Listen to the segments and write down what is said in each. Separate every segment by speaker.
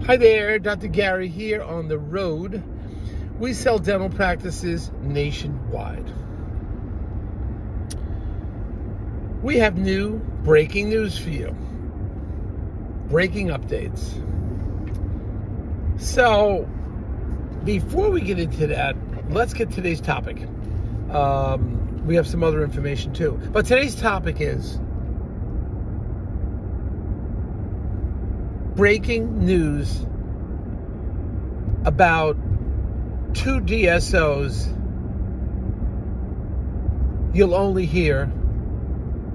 Speaker 1: Hi there, Dr. Gary here on the road. We sell dental practices nationwide. We have new breaking news for you. Breaking updates. So, before we get into that, let's get today's topic. We have some other information too. But today's topic is breaking news about two DSOs you'll only hear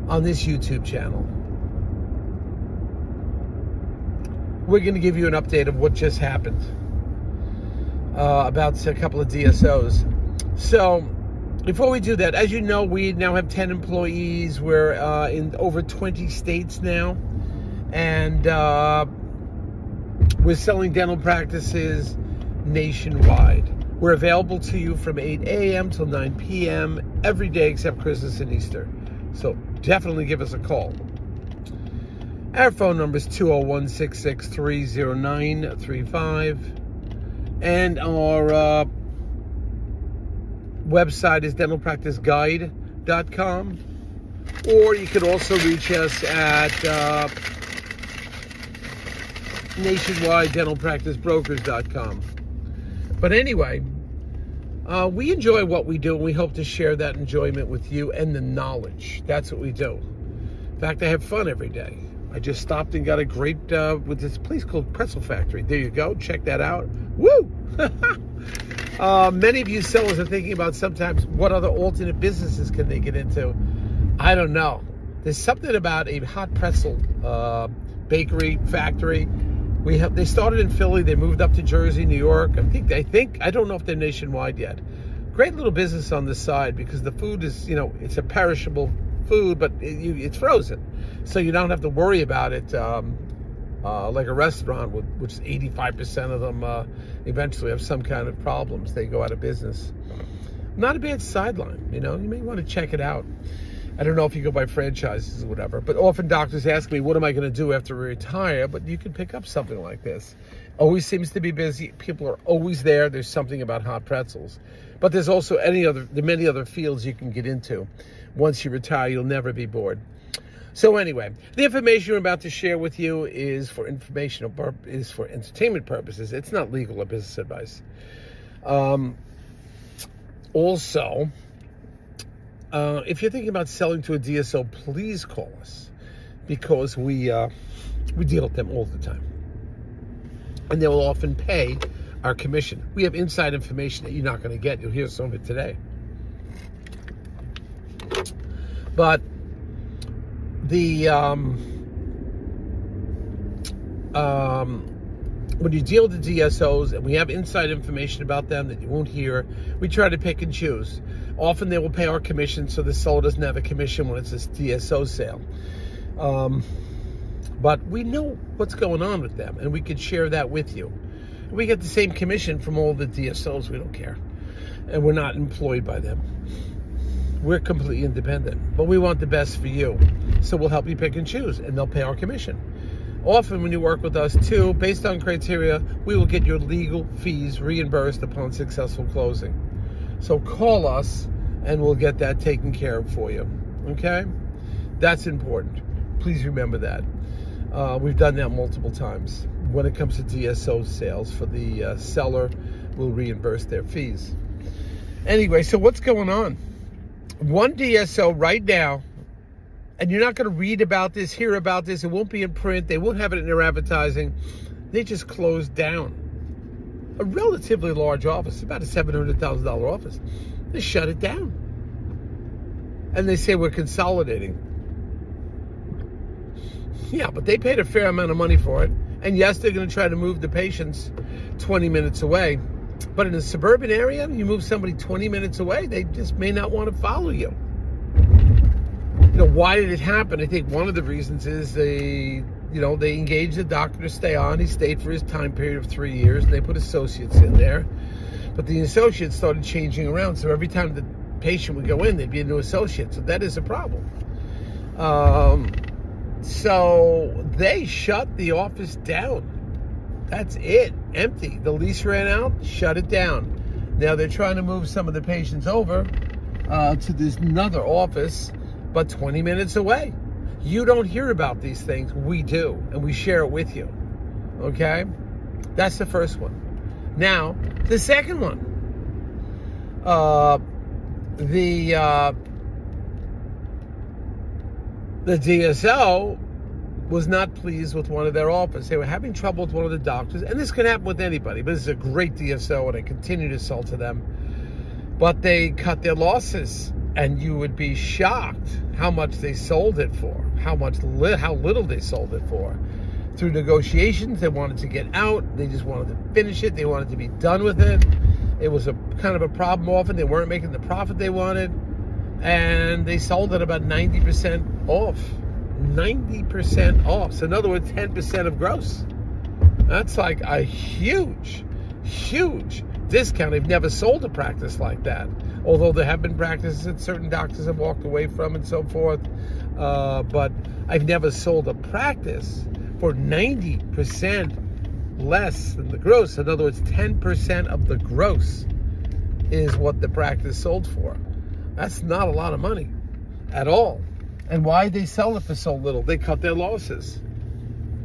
Speaker 1: on this YouTube channel. We're going to give you an update of what just happened about a couple of DSOs. So, before we do that, as you know, we now have 10 employees. We're in over 20 states now. And we're selling dental practices nationwide. We're available to you from 8 a.m. till 9 p.m. every day except Christmas and Easter. So definitely give us a call. Our phone number is 201-663-0935. And our website is dentalpracticeguide.com. Or you could also reach us at nationwidedentalpracticebrokers.com. But anyway, we enjoy what we do, and we hope to share that enjoyment with you and the knowledge. That's what we do. In fact, I have fun every day. I just stopped and got a great, with this place called Pretzel Factory. There you go. Check that out. Woo! Many of you sellers are thinking about sometimes what other alternate businesses can they get into. I don't know. There's something about a hot pretzel bakery factory. They started in Philly. They moved up to Jersey, New York. I don't know if they're nationwide yet. Great little business on the side because the food is, it's a perishable food, but it's frozen, so you don't have to worry about it like a restaurant, which 85% of them eventually have some kind of problems. They go out of business. Not a bad sideline, you may want to check it out. I don't know if you go by franchises or whatever, but often doctors ask me, what am I going to do after I retire? But you can pick up something like this. Always seems to be busy. People are always there. There's something about hot pretzels. But there's also the many other fields you can get into. Once you retire, you'll never be bored. So anyway, the information we're about to share with you is for entertainment purposes. It's not legal or business advice. Also, if you're thinking about selling to a DSO, please call us, because we deal with them all the time, and they will often pay our commission. We have inside information that you're not going to get. You'll hear some of it today. But when you deal with the DSOs, and we have inside information about them that you won't hear, we try to pick and choose. Often they will pay our commission, so the seller doesn't have a commission when it's a DSO sale. But we know what's going on with them, and we can share that with you. We get the same commission from all the DSOs. We don't care. And we're not employed by them. We're completely independent. But we want the best for you. So we'll help you pick and choose, and they'll pay our commission. Often when you work with us too, based on criteria, we will get your legal fees reimbursed upon successful closing. So call us and we'll get that taken care of for you. Okay? That's important. Please remember that. We've done that multiple times. When it comes to DSO sales, for the seller, we'll reimburse their fees. Anyway, so what's going on? One DSO right now, and you're not going to read about this, hear about this. It won't be in print. They won't have it in their advertising. They just closed down a relatively large office, about a $700,000 office. They shut it down. And they say we're consolidating. Yeah, but they paid a fair amount of money for it. And yes, they're going to try to move the patients 20 minutes away. But in a suburban area, you move somebody 20 minutes away, they just may not want to follow you. Why did it happen? I think one of the reasons is they engaged the doctor to stay on. He stayed for his time period of 3 years. And they put associates in there. But the associates started changing around. So every time the patient would go in, there'd be a new associate. So that is a problem. So they shut the office down. That's it. Empty. The lease ran out. Shut it down. Now they're trying to move some of the patients over to this another office, but 20 minutes away. You don't hear about these things. We do, and we share it with you. Okay? That's the first one. Now, the second one. The DSO was not pleased with one of their offices. They were having trouble with one of the doctors, and this can happen with anybody, but this is a great DSO, and I continue to sell to them. But they cut their losses, and you would be shocked how much they sold it for, how little they sold it for. Through negotiations, they wanted to get out. They just wanted to finish it. They wanted to be done with it. It was a kind of a problem often. They weren't making the profit they wanted, and they sold it about 90% off. 90% off. So in other words, 10% of gross. That's like a huge discount. They've never sold a practice like that. Although there have been practices that certain doctors have walked away from and so forth. But I've never sold a practice for 90% less than the gross. In other words, 10% of the gross is what the practice sold for. That's not a lot of money at all. And why they sell it for so little? They cut their losses.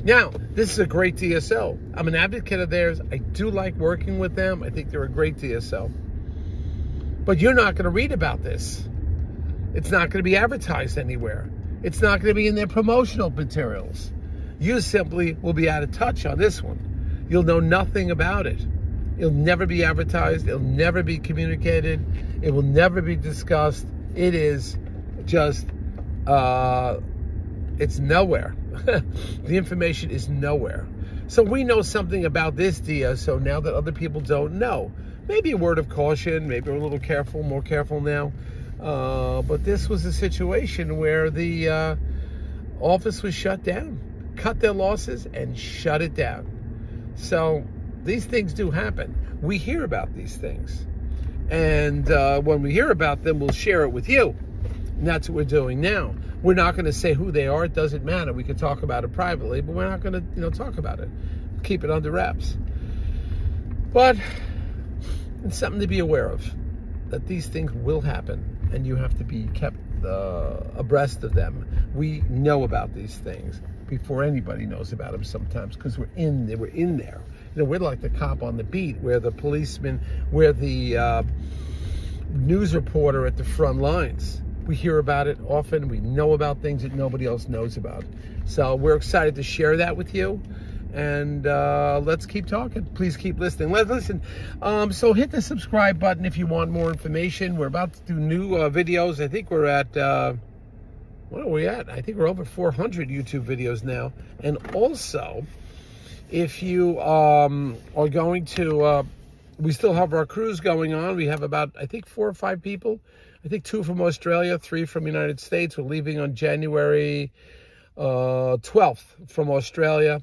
Speaker 1: Now, this is a great DSO. I'm an advocate of theirs. I do like working with them. I think they're a great DSO. But you're not going to read about this. It's not going to be advertised anywhere. It's not going to be in their promotional materials. You simply will be out of touch on this one. You'll know nothing about it. It'll never be advertised. It'll never be communicated. It will never be discussed. It is just, it's nowhere. The information is nowhere. So we know something about this DSO now that other people don't know. Maybe a word of caution, maybe we're a little careful, more careful now. But this was a situation where the office was shut down, cut their losses and shut it down. So these things do happen. We hear about these things. And when we hear about them, we'll share it with you. And that's what we're doing now. We're not going to say who they are. It doesn't matter. We can talk about it privately, but we're not going to, talk about it. Keep it under wraps. But it's something to be aware of, that these things will happen, and you have to be kept abreast of them. We know about these things before anybody knows about them sometimes, because we're in there. We're like the cop on the beat, we're the policeman, we're the news reporter at the front lines. We hear about it often. We know about things that nobody else knows about. So we're excited to share that with you. And let's keep talking. Please keep listening. Listen. So hit the subscribe button if you want more information. We're about to do new videos. I think we're at, what are we at? I think we're over 400 YouTube videos now. And also, if you are going to, we still have our cruise going on. We have about, I think, 4 or 5 people. I think 2 from Australia, 3 from the United States. We're leaving on January 12th from Australia.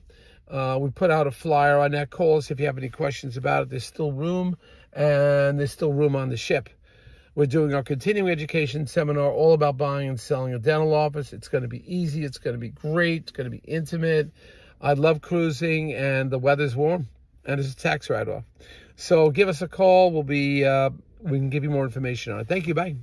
Speaker 1: We put out a flyer on that. Call us if you have any questions about it. There's still room, and there's still room on the ship. We're doing our continuing education seminar all about buying and selling a dental office. It's going to be easy. It's going to be great. It's going to be intimate. I love cruising, and the weather's warm, and there's a tax write-off. So give us a call. We can give you more information on it. Thank you. Bye.